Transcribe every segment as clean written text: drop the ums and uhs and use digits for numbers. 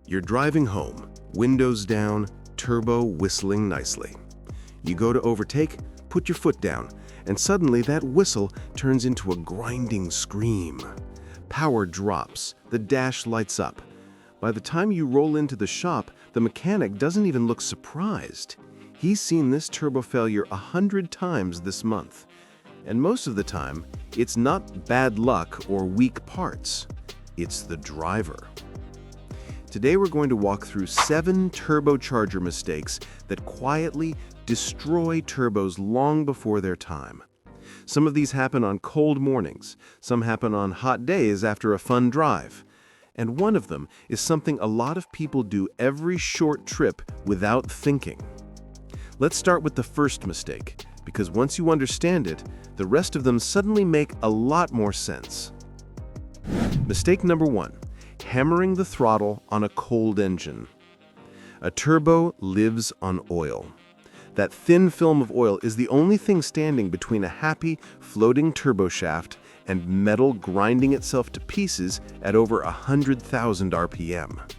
You're driving home, windows down, turbo whistling nicely. You go to overtake, put your foot down, and suddenly that whistle turns into a grinding scream. Power drops, the dash lights up. By the time you roll into the shop, the mechanic doesn't even look surprised. He's seen this turbo failure 100 times this month. And most of the time, it's not bad luck or weak parts. It's the driver. Today we're going to walk through 7 turbocharger mistakes that quietly destroy turbos long before their time. Some of these happen on cold mornings, some happen on hot days after a fun drive. And one of them is something a lot of people do every short trip without thinking. Let's start with the first mistake, because once you understand it, the rest of them suddenly make a lot more sense. Mistake number 1, hammering the throttle on a cold engine. A turbo lives on oil. That thin film of oil is the only thing standing between a happy, floating turbo shaft and metal grinding itself to pieces at over 100,000 RPM.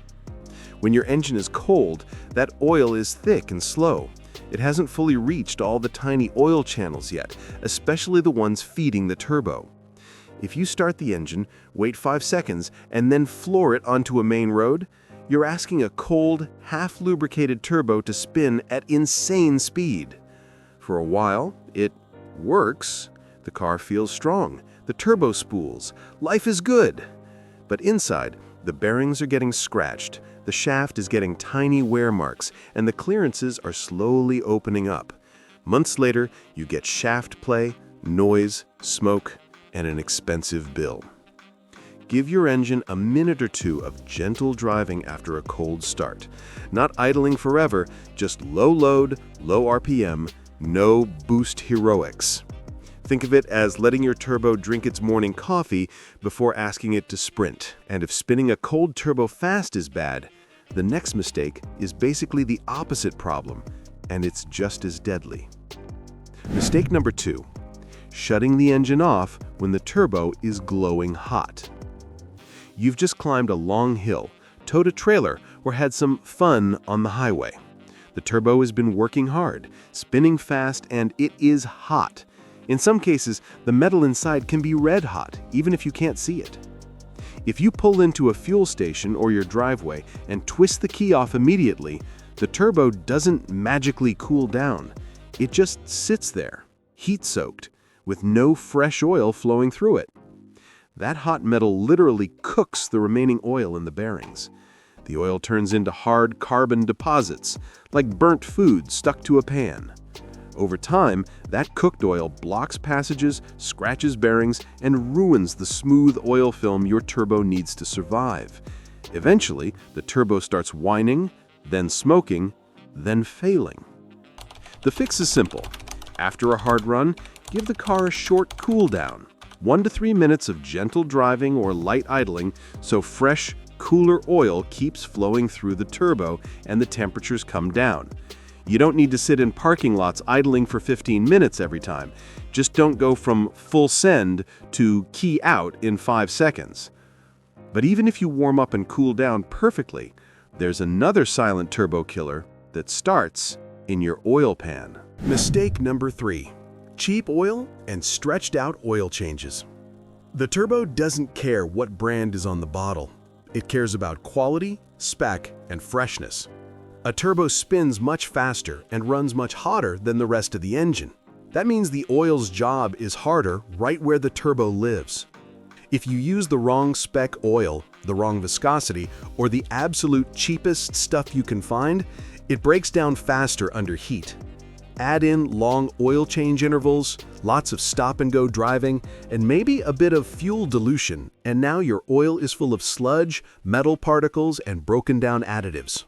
When your engine is cold, that oil is thick and slow. It hasn't fully reached all the tiny oil channels yet, especially the ones feeding the turbo. If you start the engine, wait 5 seconds, and then floor it onto a main road, you're asking a cold, half-lubricated turbo to spin at insane speed. For a while, it works. The car feels strong. The turbo spools. Life is good. But inside, the bearings are getting scratched, the shaft is getting tiny wear marks, and the clearances are slowly opening up. Months later, you get shaft play, noise, smoke, and an expensive bill. Give your engine a minute or 2 of gentle driving after a cold start. Not idling forever, just low load, low RPM, no boost heroics. Think of it as letting your turbo drink its morning coffee before asking it to sprint. And if spinning a cold turbo fast is bad, the next mistake is basically the opposite problem, and it's just as deadly. Mistake number 2, shutting the engine off when the turbo is glowing hot. You've just climbed a long hill, towed a trailer, or had some fun on the highway. The turbo has been working hard, spinning fast, and it is hot. In some cases, the metal inside can be red hot, even if you can't see it. If you pull into a fuel station or your driveway and twist the key off immediately, the turbo doesn't magically cool down. It just sits there, heat-soaked, with no fresh oil flowing through it. That hot metal literally cooks the remaining oil in the bearings. The oil turns into hard carbon deposits, like burnt food stuck to a pan. Over time, that cooked oil blocks passages, scratches bearings, and ruins the smooth oil film your turbo needs to survive. Eventually, the turbo starts whining, then smoking, then failing. The fix is simple. After a hard run, give the car a short cool down. 1 to 3 minutes of gentle driving or light idling so fresh, cooler oil keeps flowing through the turbo and the temperatures come down. You don't need to sit in parking lots idling for 15 minutes every time. Just don't go from full send to key out in 5 seconds. But even if you warm up and cool down perfectly, there's another silent turbo killer that starts in your oil pan. Mistake number 3, cheap oil and stretched out oil changes. The turbo doesn't care what brand is on the bottle. It cares about quality, spec, and freshness. A turbo spins much faster and runs much hotter than the rest of the engine. That means the oil's job is harder right where the turbo lives. If you use the wrong spec oil, the wrong viscosity, or the absolute cheapest stuff you can find, it breaks down faster under heat. Add in long oil change intervals, lots of stop-and-go driving, and maybe a bit of fuel dilution, and now your oil is full of sludge, metal particles, and broken-down additives.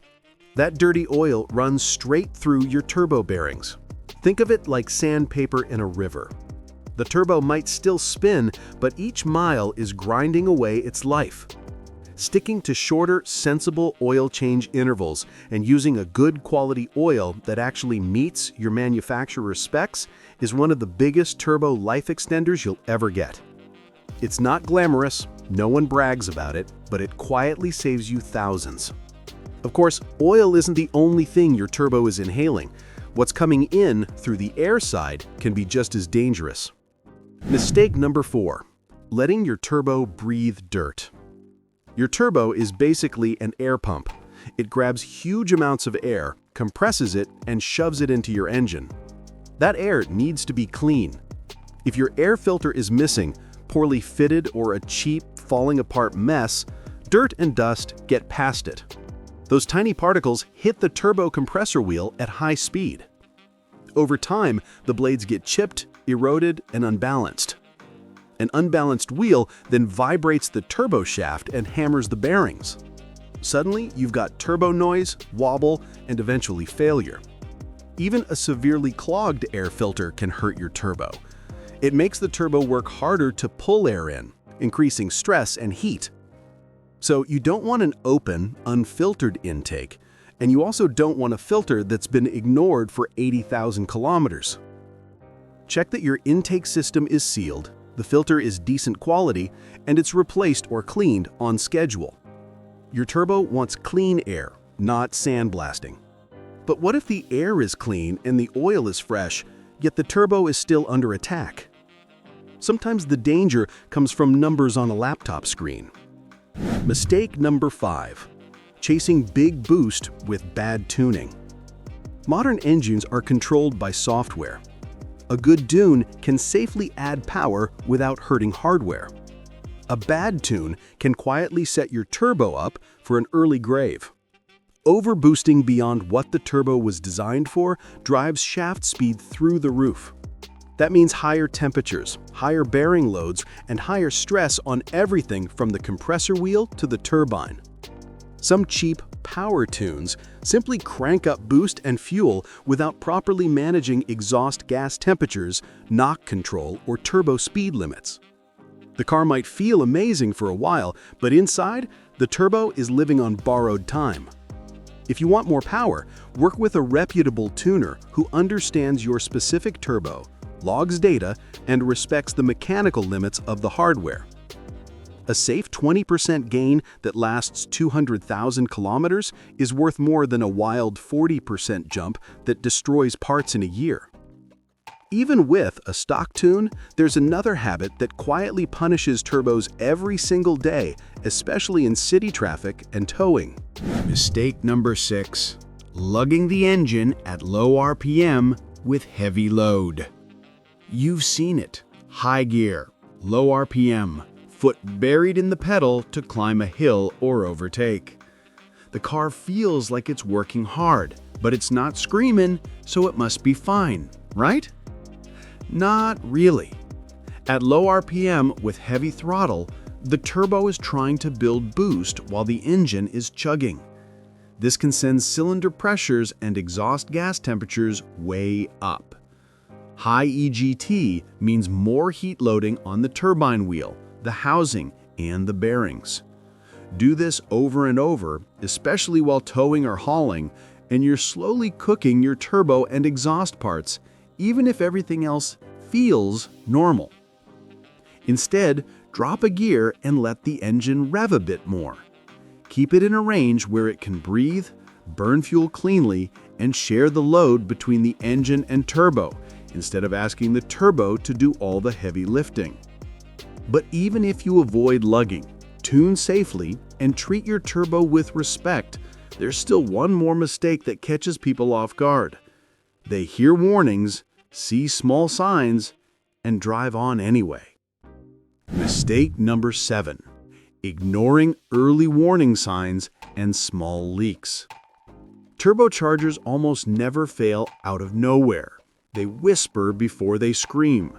That dirty oil runs straight through your turbo bearings. Think of it like sandpaper in a river. The turbo might still spin, but each mile is grinding away its life. Sticking to shorter, sensible oil change intervals and using a good quality oil that actually meets your manufacturer's specs is one of the biggest turbo life extenders you'll ever get. It's not glamorous, no one brags about it, but it quietly saves you thousands. Of course, oil isn't the only thing your turbo is inhaling. What's coming in through the air side can be just as dangerous. Mistake number 4. Letting your turbo breathe dirt. Your turbo is basically an air pump. It grabs huge amounts of air, compresses it, and shoves it into your engine. That air needs to be clean. If your air filter is missing, poorly fitted, or a cheap, falling apart mess, dirt and dust get past it. Those tiny particles hit the turbo compressor wheel at high speed. Over time, the blades get chipped, eroded, and unbalanced. An unbalanced wheel then vibrates the turbo shaft and hammers the bearings. Suddenly, you've got turbo noise, wobble, and eventually failure. Even a severely clogged air filter can hurt your turbo. It makes the turbo work harder to pull air in, increasing stress and heat. So you don't want an open, unfiltered intake, and you also don't want a filter that's been ignored for 80,000 kilometers. Check that your intake system is sealed, the filter is decent quality, and it's replaced or cleaned on schedule. Your turbo wants clean air, not sandblasting. But what if the air is clean and the oil is fresh, yet the turbo is still under attack? Sometimes the danger comes from numbers on a laptop screen. Mistake number 5. Chasing big boost with bad tuning. Modern engines are controlled by software. A good tune can safely add power without hurting hardware. A bad tune can quietly set your turbo up for an early grave. Overboosting beyond what the turbo was designed for drives shaft speed through the roof. That means higher temperatures, higher bearing loads, and higher stress on everything from the compressor wheel to the turbine. Some cheap power tunes simply crank up boost and fuel without properly managing exhaust gas temperatures, knock control, or turbo speed limits. The car might feel amazing for a while, but inside, the turbo is living on borrowed time. If you want more power, work with a reputable tuner who understands your specific turbo, logs data, and respects the mechanical limits of the hardware. A safe 20% gain that lasts 200,000 kilometers is worth more than a wild 40% jump that destroys parts in a year. Even with a stock tune, there's another habit that quietly punishes turbos every single day, especially in city traffic and towing. Mistake number 6. Lugging the engine at low RPM with heavy load. You've seen it. High gear, low RPM, foot buried in the pedal to climb a hill or overtake. The car feels like it's working hard, but it's not screaming, so it must be fine, right? Not really. At low RPM with heavy throttle, the turbo is trying to build boost while the engine is chugging. This can send cylinder pressures and exhaust gas temperatures way up. High EGT means more heat loading on the turbine wheel, the housing, and the bearings. Do this over and over, especially while towing or hauling, and you're slowly cooking your turbo and exhaust parts, even if everything else feels normal. Instead, drop a gear and let the engine rev a bit more. Keep it in a range where it can breathe, burn fuel cleanly, and share the load between the engine and turbo, instead of asking the turbo to do all the heavy lifting. But even if you avoid lugging, tune safely, and treat your turbo with respect, there's still one more mistake that catches people off guard. They hear warnings, see small signs, and drive on anyway. Mistake number 7. Ignoring early warning signs and small leaks. Turbochargers almost never fail out of nowhere. They whisper before they scream.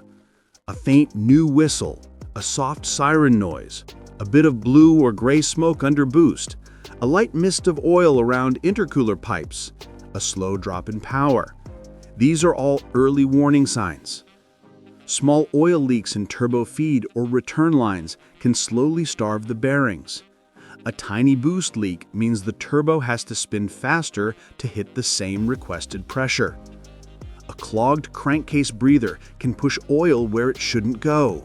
A faint new whistle, a soft siren noise, a bit of blue or gray smoke under boost, a light mist of oil around intercooler pipes, a slow drop in power. These are all early warning signs. Small oil leaks in turbo feed or return lines can slowly starve the bearings. A tiny boost leak means the turbo has to spin faster to hit the same requested pressure. A clogged crankcase breather can push oil where it shouldn't go.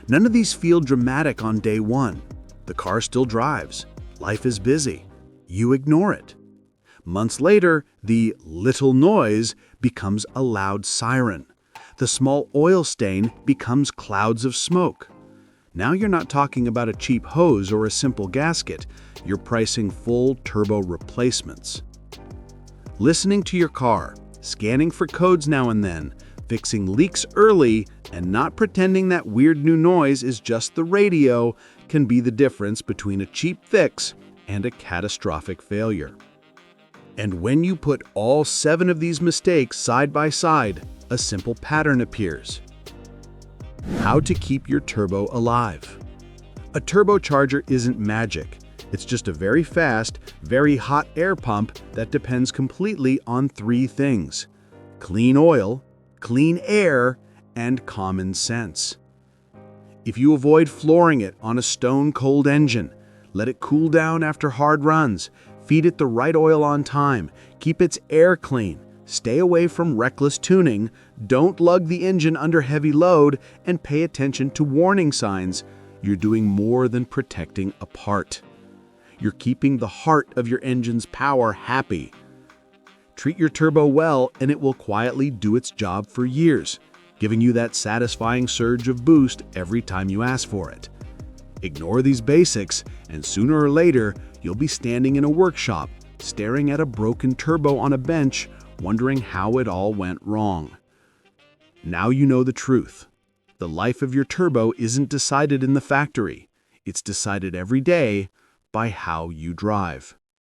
None of these feel dramatic on day one. The car still drives. Life is busy. You ignore it. Months later, the little noise becomes a loud siren. The small oil stain becomes clouds of smoke. Now you're not talking about a cheap hose or a simple gasket. You're pricing full turbo replacements. Listening to your car, scanning for codes now and then, fixing leaks early, and not pretending that weird new noise is just the radio can be the difference between a cheap fix and a catastrophic failure. And when you put all 7 of these mistakes side by side, a simple pattern appears. How to keep your turbo alive. A turbocharger isn't magic. It's just a very fast, very hot air pump that depends completely on 3 things: clean oil, clean air, and common sense. If you avoid flooring it on a stone-cold engine, let it cool down after hard runs, feed it the right oil on time, keep its air clean, stay away from reckless tuning, don't lug the engine under heavy load, and pay attention to warning signs, you're doing more than protecting a part. You're keeping the heart of your engine's power happy. Treat your turbo well, and it will quietly do its job for years, giving you that satisfying surge of boost every time you ask for it. Ignore these basics, and sooner or later, you'll be standing in a workshop, staring at a broken turbo on a bench, wondering how it all went wrong. Now you know the truth. The life of your turbo isn't decided in the factory. It's decided every day by how you drive.